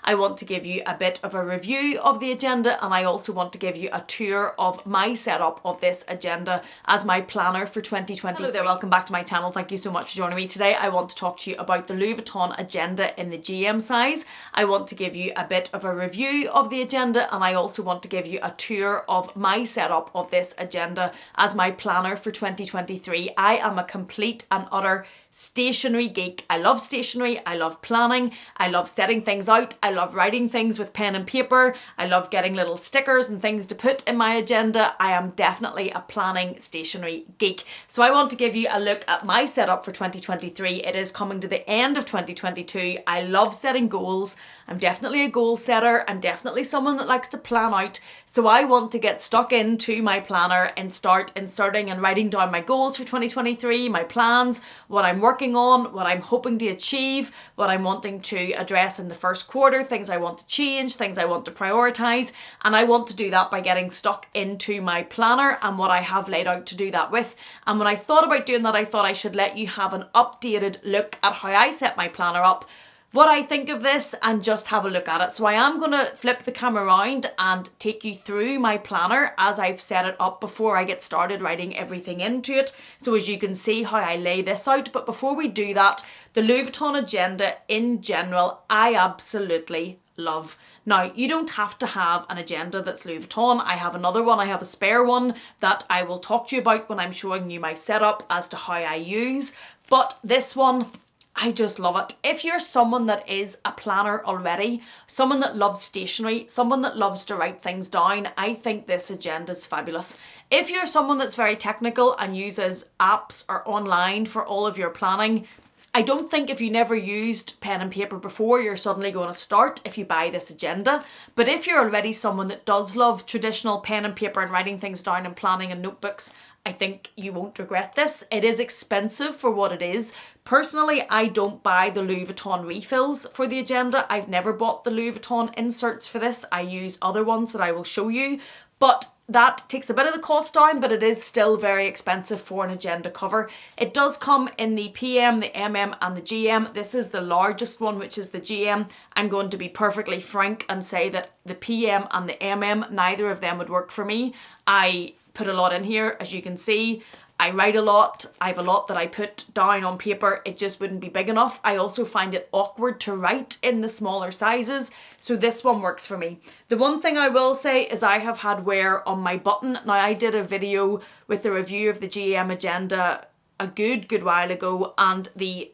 I want to give you a bit of a review of the agenda, and I also want to give you a tour of my setup of this agenda as my planner for 2023. Hello there, welcome back to my channel. Thank you so much for joining me today. I want to talk to you about the Louis Vuitton agenda in the GM size. I want to give you a bit of a review of the agenda, and I also want to give you a tour of my setup of this agenda as my planner for 2023. I am a complete and utter stationery geek. I love stationery, I love planning, I love setting things out, I love writing things with pen and paper, I love getting little stickers and things to put in my agenda. I am definitely a planning stationery geek. So I want to give you a look at my setup for 2023. It is coming to the end of 2022. I love setting goals. I'm definitely a goal setter. I'm definitely someone that likes to plan out. So I want to get stuck into my planner and start inserting and writing down my goals for 2023, my plans, what I'm working on, what I'm hoping to achieve, what I'm wanting to address in the first quarter, things I want to change, things I want to prioritize. And I want to do that by getting stuck into my planner and what I have laid out to do that with. And when I thought about doing that, I thought I should let you have an updated look at how I set my planner up, what I think of this, and just have a look at it. So I am going to flip the camera around and take you through my planner as I've set it up before I get started writing everything into it. So as you can see how I lay this out. But before we do that, the Louis Vuitton agenda in general, I absolutely love. Now, you don't have to have an agenda that's Louis Vuitton. I have another one, I have a spare one that I will talk to you about when I'm showing you my setup as to how I use. But this one, I just love it. If you're someone that is a planner already, someone that loves stationery, someone that loves to write things down, I think this agenda is fabulous. If you're someone that's very technical and uses apps or online for all of your planning, I don't think if you never used pen and paper before, you're suddenly going to start if you buy this agenda. But if you're already someone that does love traditional pen and paper and writing things down and planning and notebooks, I think you won't regret this. It is expensive for what it is. Personally, I don't buy the Louis Vuitton refills for the agenda. I've never bought the Louis Vuitton inserts for this. I use other ones that I will show you. But that takes a bit of the cost down, but it is still very expensive for an agenda cover. It does come in the PM, the MM and the GM. This is the largest one, which is the GM. I'm going to be perfectly frank and say that the PM and the MM, neither of them would work for me. I put a lot in here, as you can see. I write a lot. I have a lot that I put down on paper. It just wouldn't be big enough. I also find it awkward to write in the smaller sizes. So this one works for me. The one thing I will say is I have had wear on my button. Now, I did a video with a review of the GM agenda a good while ago, and the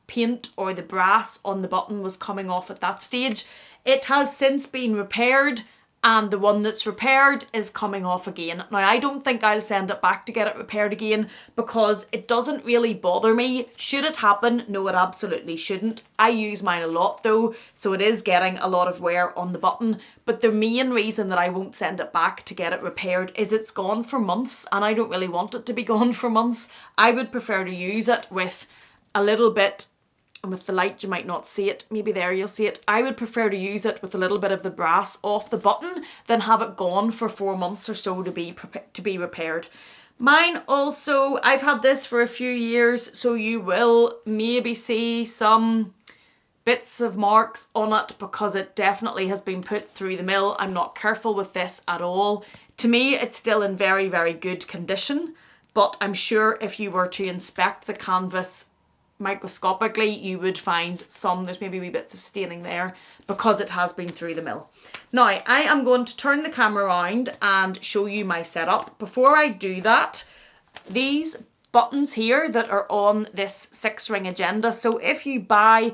paint or the brass on the button was coming off at that stage. It has since been repaired, and the one that's repaired is coming off again. Now, I don't think I'll send it back to get it repaired again because it doesn't really bother me. Should it happen? No, it absolutely shouldn't. I use mine a lot though, so it is getting a lot of wear on the button. But the main reason that I won't send it back to get it repaired is it's gone for months, and I don't really want it to be gone for months. I would prefer to use it with a little bit, and with the light you might not see it, maybe there you'll see it. I would prefer to use it with a little bit of the brass off the button than have it gone for 4 months or so to be repaired. Mine also, I've had this for a few years, so you will maybe see some bits of marks on it because it definitely has been put through the mill. I'm not careful with this at all. To me, it's still in very, very good condition, but I'm sure if you were to inspect the canvas microscopically, you would find there's maybe wee bits of staining there because it has been through the mill. Now, I am going to turn the camera around and show you my setup. Before I do that, these buttons here that are on this 6-ring agenda, so if you buy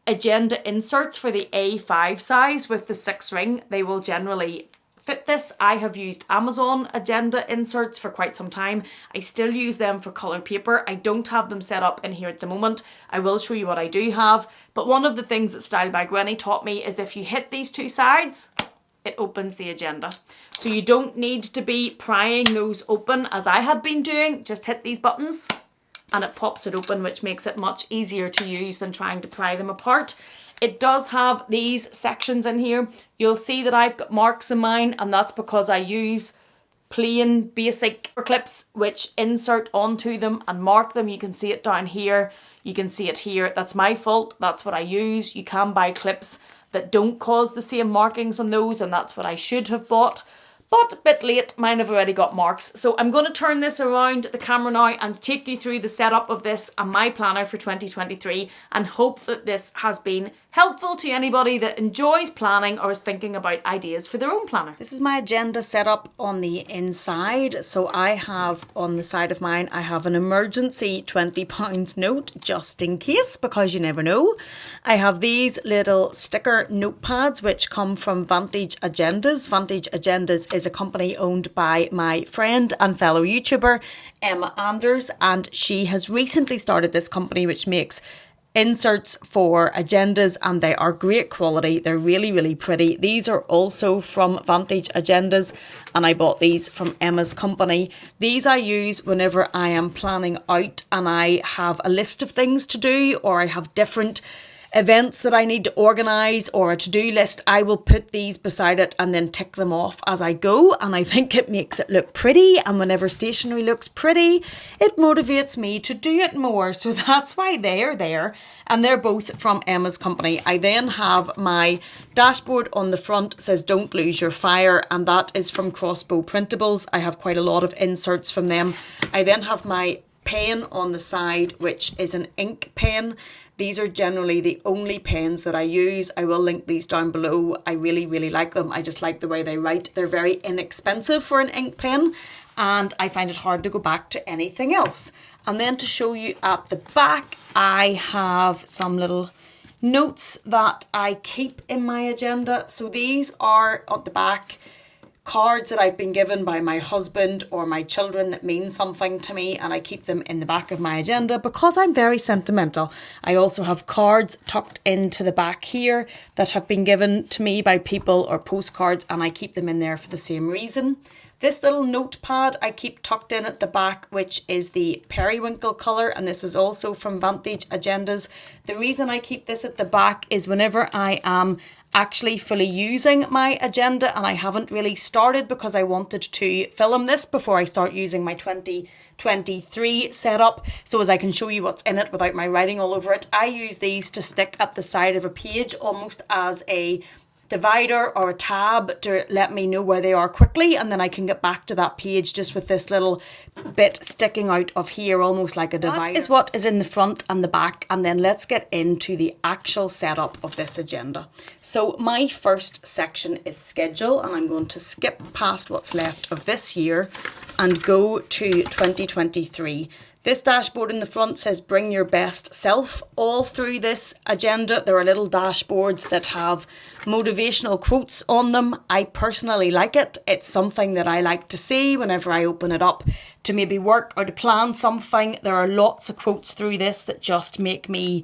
agenda inserts for the A5 size with the 6-ring, they will generally fit this. I have used Amazon agenda inserts for quite some time. I still use them for colour paper. I don't have them set up in here at the moment. I will show you what I do have. But one of the things that Style by Gwenny taught me is if you hit these two sides, it opens the agenda. So you don't need to be prying those open as I had been doing. Just hit these buttons and it pops it open, which makes it much easier to use than trying to pry them apart. It does have these sections in here. You'll see that I've got marks in mine, and that's because I use plain basic clips which insert onto them and mark them. You can see it down here. You can see it here. That's my fault. That's what I use. You can buy clips that don't cause the same markings on those, and that's what I should have bought. But a bit late, mine have already got marks. So I'm going to turn this around the camera now and take you through the setup of this and my planner for 2023, and hope that this has been helpful to anybody that enjoys planning or is thinking about ideas for their own planner. This is my agenda set up on the inside. So I have on the side of mine, I have an emergency £20 note just in case, because you never know. I have these little sticker notepads which come from Vantage Agendas. Vantage Agendas is a company owned by my friend and fellow YouTuber Emma Anders, and she has recently started this company which makes inserts for agendas, and they are great quality. They're really, really pretty. These are also from Vantage Agendas, and I bought these from Emma's company. These I use whenever I am planning out and I have a list of things to do, or I have different events that I need to organise, or a to-do list. I will put these beside it and then tick them off as I go, and I think it makes it look pretty, and whenever stationery looks pretty, it motivates me to do it more. So that's why they are there, and they're both from Emma's company. I then have my dashboard on the front, says don't lose your fire, and that is from Crossbow Printables. I have quite a lot of inserts from them. I then have my pen on the side, which is an ink pen. These are generally the only pens that I use. I will link these down below. I really, really like them. I just like the way they write. They're very inexpensive for an ink pen, and I find it hard to go back to anything else. And then to show you at the back, I have some little notes that I keep in my agenda. So these are at the back cards that I've been given by my husband or my children that mean something to me, and I keep them in the back of my agenda because I'm very sentimental. I also have cards tucked into the back here that have been given to me by people, or postcards, and I keep them in there for the same reason. This little notepad I keep tucked in at the back, which is the periwinkle colour, and this is also from Vantage Agendas. The reason I keep this at the back is whenever I am actually fully using my agenda, and I haven't really started because I wanted to film this before I start using my 2023 setup, so as I can show you what's in it without my writing all over it. I use these to stick at the side of a page almost as a divider or a tab to let me know where they are quickly, and then I can get back to that page just with this little bit sticking out of here, almost like a divider. That is what is in the front and the back, and then let's get into the actual setup of this agenda. So my first section is schedule, and I'm going to skip past what's left of this year and go to 2023. This dashboard in the front says bring your best self. All through this agenda there are little dashboards that have motivational quotes on them. I personally like it. It's something that I like to see whenever I open it up to maybe work or to plan something. There are lots of quotes through this that just make me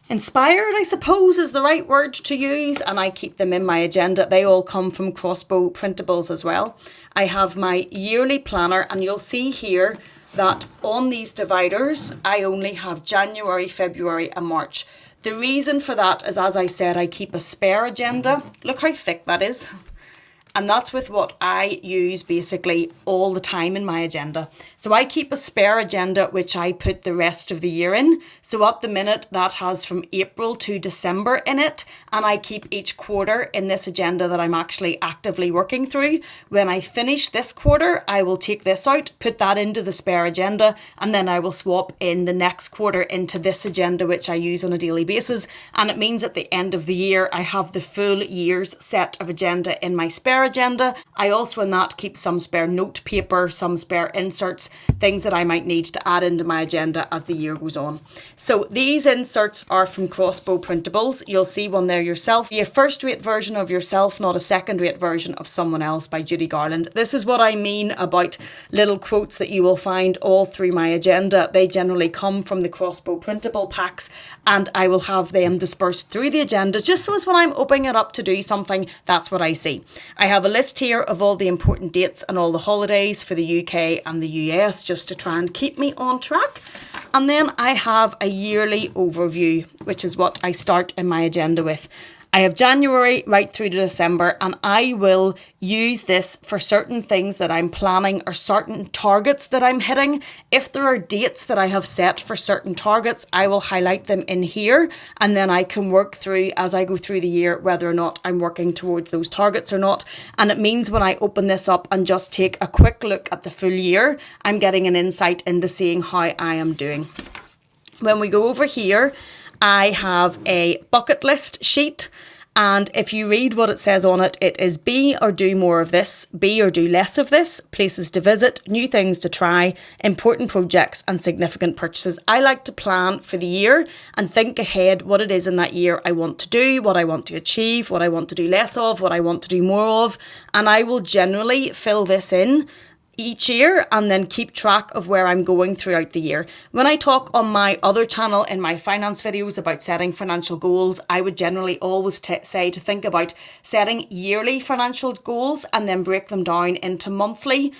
inspired, I suppose is the right word to use, and I keep them in my agenda. They all come from Crossbow Printables as well. I have my yearly planner, and you'll see here that on these dividers I only have January, February and March. The reason for that is, as I said, I keep a spare agenda. Look how thick that is. And that's with what I use basically all the time in my agenda. So I keep a spare agenda which I put the rest of the year in. So at the minute that has from April to December in it, and I keep each quarter in this agenda that I'm actually actively working through. When I finish this quarter, I will take this out, put that into the spare agenda, and then I will swap in the next quarter into this agenda which I use on a daily basis. And it means at the end of the year I have the full year's set of agenda in my spare agenda. I also in that keep some spare note paper, some spare inserts, things that I might need to add into my agenda as the year goes on. So these inserts are from Crossbow Printables. You'll see one there yourself. Be a first-rate version of yourself, not a second-rate version of someone else, by Judy Garland. This is what I mean about little quotes that you will find all through my agenda. They generally come from the Crossbow Printable packs, and I will have them dispersed through the agenda just so as when I'm opening it up to do something, that's what I see. I have a list here of all the important dates and all the holidays for the UK and the US just to try and keep me on track. And then I have a yearly overview, which is what I start in my agenda with. I have January right through to December, and I will use this for certain things that I'm planning or certain targets that I'm hitting. If there are dates that I have set for certain targets, I will highlight them in here, and then I can work through as I go through the year whether or not I'm working towards those targets or not. And it means when I open this up and just take a quick look at the full year, I'm getting an insight into seeing how I am doing. When we go over here, I have a bucket list sheet, and if you read what it says on it, it is be or do more of this, be or do less of this, places to visit, new things to try, important projects and significant purchases. I like to plan for the year and think ahead what it is in that year I want to do, what I want to achieve, what I want to do less of, what I want to do more of, and I will generally fill this in each year and then keep track of where I'm going throughout the year. When I talk on my other channel in my finance videos about setting financial goals, I would generally always say to think about setting yearly financial goals and then break them down into monthly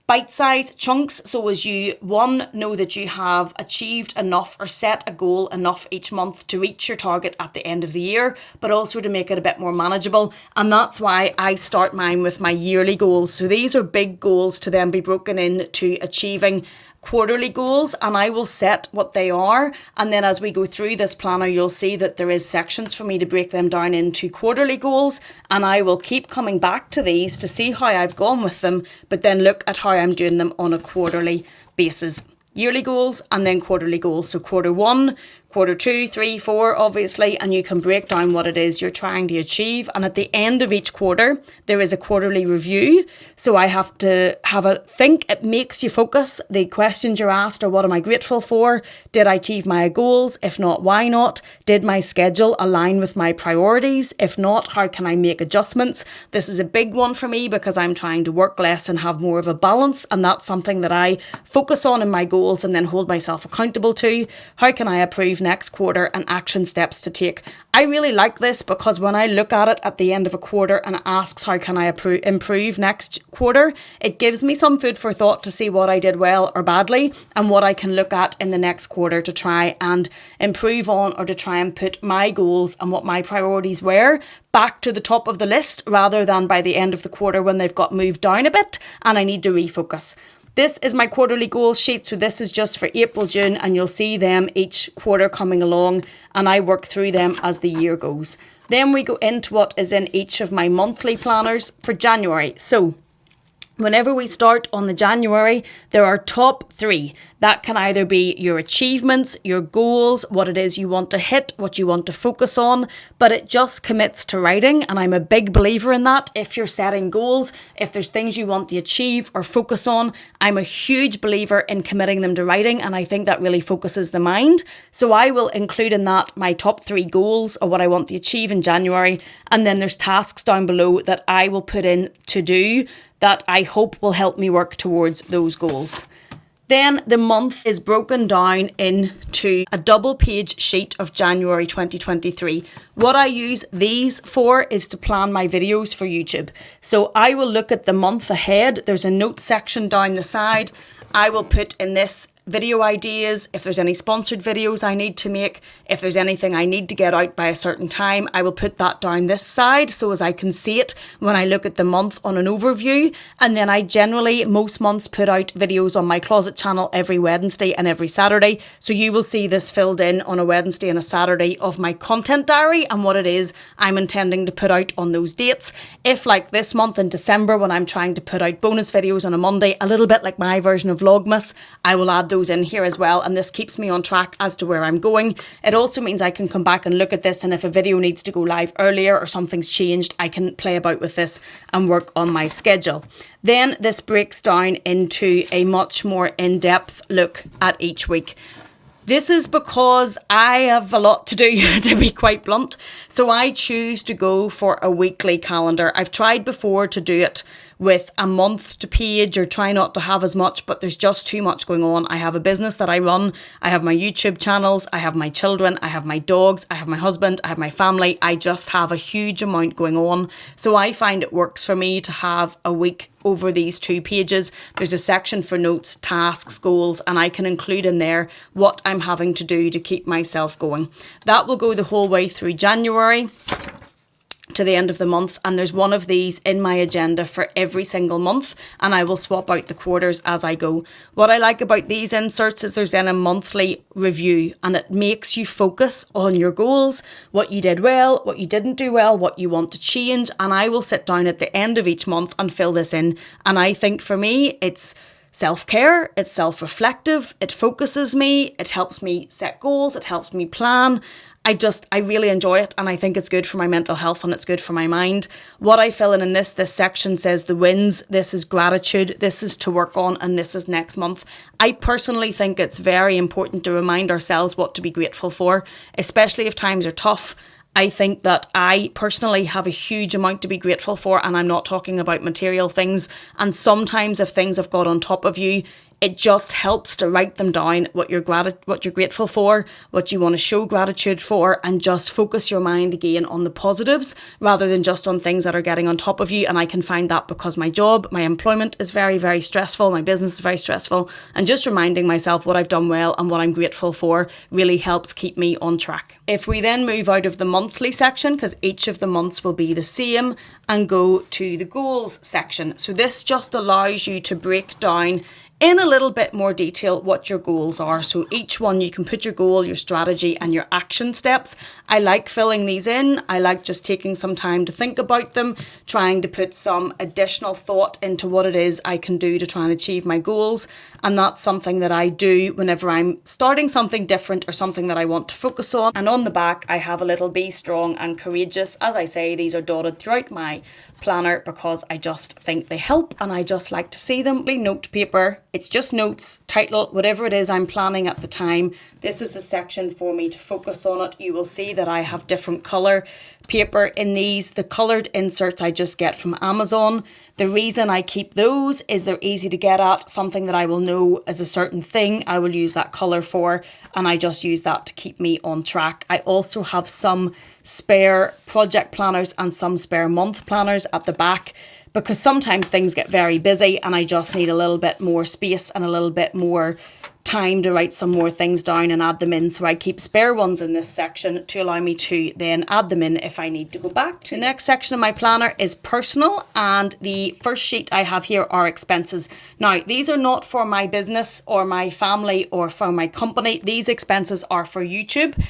bite-sized chunks, so as you, one, know that you have achieved enough or set a goal enough each month to reach your target at the end of the year, but also to make it a bit more manageable. And that's why I start mine with my yearly goals. So these are big goals to then be broken into achieving quarterly goals, and I will set what they are, and then as we go through this planner you'll see that there is sections for me to break them down into quarterly goals, and I will keep coming back to these to see how I've gone with them, but then look at how I'm doing them on a quarterly basis. Yearly goals and then quarterly goals. So quarter 1, quarter 2, 3, 4, obviously, and you can break down what it is you're trying to achieve. And at the end of each quarter, there is a quarterly review. So I have to have a think. It makes you focus. The questions you're asked are, what am I grateful for? Did I achieve my goals? If not, why not? Did my schedule align with my priorities? If not, how can I make adjustments? This is a big one for me because I'm trying to work less and have more of a balance. And that's something that I focus on in my goals and then hold myself accountable to. How can I improve next quarter and action steps to take? I really like this because when I look at it at the end of a quarter and it asks how can I improve next quarter, it gives me some food for thought to see what I did well or badly and what I can look at in the next quarter to try and improve on, or to try and put my goals and what my priorities were back to the top of the list, rather than by the end of the quarter when they've got moved down a bit and I need to refocus. This is my quarterly goals sheet, so this is just for April, June, and you'll see them each quarter coming along, and I work through them as the year goes. Then we go into what is in each of my monthly planners for January. So whenever we start on the January, there are top 3. That can either be your achievements, your goals, what it is you want to hit, what you want to focus on, but it just commits to writing, and I'm a big believer in that. If you're setting goals, if there's things you want to achieve or focus on, I'm a huge believer in committing them to writing, and I think that really focuses the mind. So I will include in that my top 3 goals or what I want to achieve in January, and then there's tasks down below that I will put in to do that I hope will help me work towards those goals. Then the month is broken down into a double page sheet of January 2023. What I use these for is to plan my videos for YouTube. So I will look at the month ahead. There's a notes section down the side. I will put in this video ideas, if there's any sponsored videos I need to make, if there's anything I need to get out by a certain time, I will put that down this side so as I can see it when I look at the month on an overview. And then I generally, most months, put out videos on my closet channel every Wednesday and every Saturday. So you will see this filled in on a Wednesday and a Saturday of my content diary and what it is I'm intending to put out on those dates. If like this month in December, when I'm trying to put out bonus videos on a Monday, a little bit like my version of Vlogmas, I will add those in here as well, and this keeps me on track as to where I'm going. It also means I can come back and look at this, and if a video needs to go live earlier or something's changed, I can play about with this and work on my schedule. Then this breaks down into a much more in-depth look at each week. This is because I have a lot to do, to be quite blunt. So I choose to go for a weekly calendar. I've tried before to do it with a month to page or try not to have as much, but there's just too much going on. I have a business that I run. I have my YouTube channels. I have my children. I have my dogs. I have my husband. I have my family. I just have a huge amount going on. So I find it works for me to have a week over these 2 pages. There's a section for notes, tasks, goals, and I can include in there what I'm having to do to keep myself going. That will go the whole way through January. to the end of the month, and there's one of these in my agenda for every single month, and I will swap out the quarters as I go. What I like about these inserts is there's then a monthly review, and it makes you focus on your goals, what you did well, what you didn't do well, what you want to change, and I will sit down at the end of each month and fill this in. And I think for me, it's self-care, it's self-reflective, it focuses me, it helps me set goals, it helps me plan. I really enjoy it, and I think it's good for my mental health and it's good for my mind. What I fill in this section says the wins, this is gratitude, this is to work on, and this is next month. I personally think it's very important to remind ourselves what to be grateful for, especially if times are tough. I think that I personally have a huge amount to be grateful for, and I'm not talking about material things. And sometimes if things have got on top of you, it just helps to write them down, what you're grateful for, what you want to show gratitude for, and just focus your mind again on the positives rather than just on things that are getting on top of you. And I can find that because my job, my employment is very, very stressful. My business is very stressful. And just reminding myself what I've done well and what I'm grateful for really helps keep me on track. If we then move out of the monthly section, because each of the months will be the same, and go to the goals section. So this just allows you to break down in a little bit more detail what your goals are. So each one you can put your goal, your strategy and your action steps. I like filling these in. I like just taking some time to think about them, trying to put some additional thought into what it is I can do to try and achieve my goals. And that's something that I do whenever I'm starting something different or something that I want to focus on. And on the back, I have a little be strong and courageous. As I say, these are dotted throughout my planner because I just think they help and I just like to see them. Note paper, it's just notes, title, whatever it is I'm planning at the time. This is a section for me to focus on it. You will see that I have different colour paper in these. The coloured inserts I just get from Amazon. The reason I keep those is they're easy to get at. Something that I will know as a certain thing, I will use that colour for, and I just use that to keep me on track. I also have some spare project planners and some spare month planners at the back because sometimes things get very busy and I just need a little bit more space and a little bit more time to write some more things down and add them in. So I keep spare ones in this section to allow me to then add them in if I need to go back to. The next section of my planner is personal, and the first sheet I have here are expenses. Now, these are not for my business or my family or for my company. These expenses are for YouTube.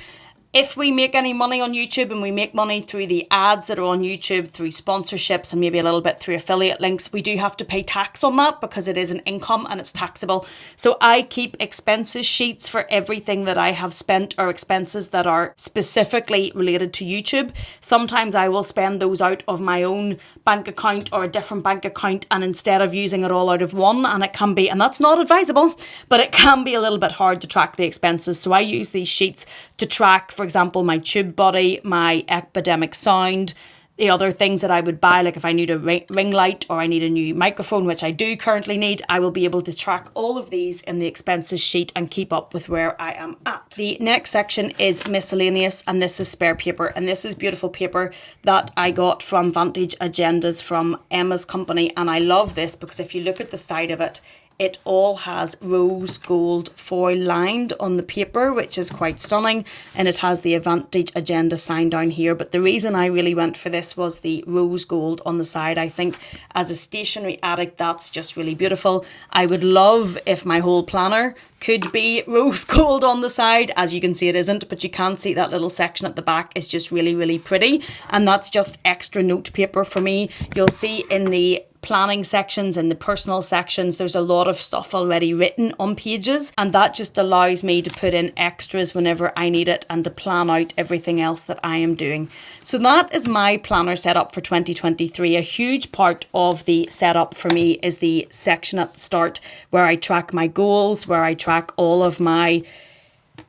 If we make any money on YouTube and we make money through the ads that are on YouTube, through sponsorships and maybe a little bit through affiliate links, we do have to pay tax on that because it is an income and it's taxable. So I keep expenses sheets for everything that I have spent or expenses that are specifically related to YouTube. Sometimes I will spend those out of my own bank account or a different bank account, and instead of using it all out of one, and it can be, and that's not advisable, but it can be a little bit hard to track the expenses. So I use these sheets to track, for example, my tube body, my epidemic sound, the other things that I would buy, like if I need a ring light or I need a new microphone, which I do currently need, I will be able to track all of these in the expenses sheet and keep up with where I am at. The next section is miscellaneous, and this is spare paper, and this is beautiful paper that I got from Vantage Agendas from Emma's company, and I love this because if you look at the side of it, it all has rose gold foil lined on the paper, which is quite stunning. And it has the Advantage Agenda sign down here. But the reason I really went for this was the rose gold on the side. I think as a stationery addict, that's just really beautiful. I would love if my whole planner could be rose gold on the side. As you can see, it isn't, but you can see that little section at the back is just really, really pretty. And that's just extra note paper for me. You'll see in the planning sections and the personal sections, there's a lot of stuff already written on pages, and that just allows me to put in extras whenever I need it and to plan out everything else that I am doing. So that is my planner setup for 2023. A huge part of the setup for me is the section at the start where I track my goals, where I track all of my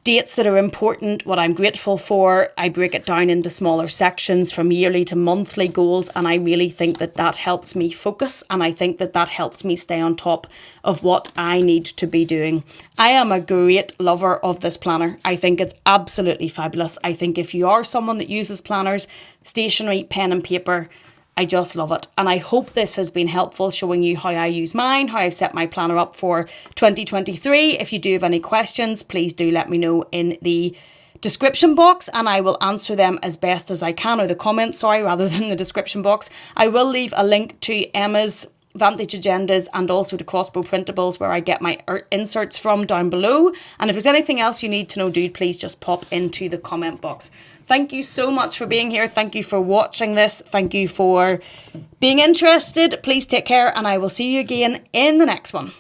dates that are important, what I'm grateful for. I break it down into smaller sections from yearly to monthly goals, and I really think that that helps me focus, and I think that that helps me stay on top of what I need to be doing. I am a great lover of this planner. I think it's absolutely fabulous. I think if you are someone that uses planners, stationery, pen and paper, I just love it. And I hope this has been helpful, showing you how I use mine, how I've set my planner up for 2023. If you do have any questions, please do let me know in the description box, and I will answer them as best as I can, or the comments, sorry, rather than the description box. I will leave a link to Emma's Vantage Agendas and also to Crossbow Printables, where I get my inserts from, down below. And if there's anything else you need to know, dude, please just pop into the comment box. Thank you so much for being here. Thank you for watching this. Thank you for being interested. Please take care, and I will see you again in the next one.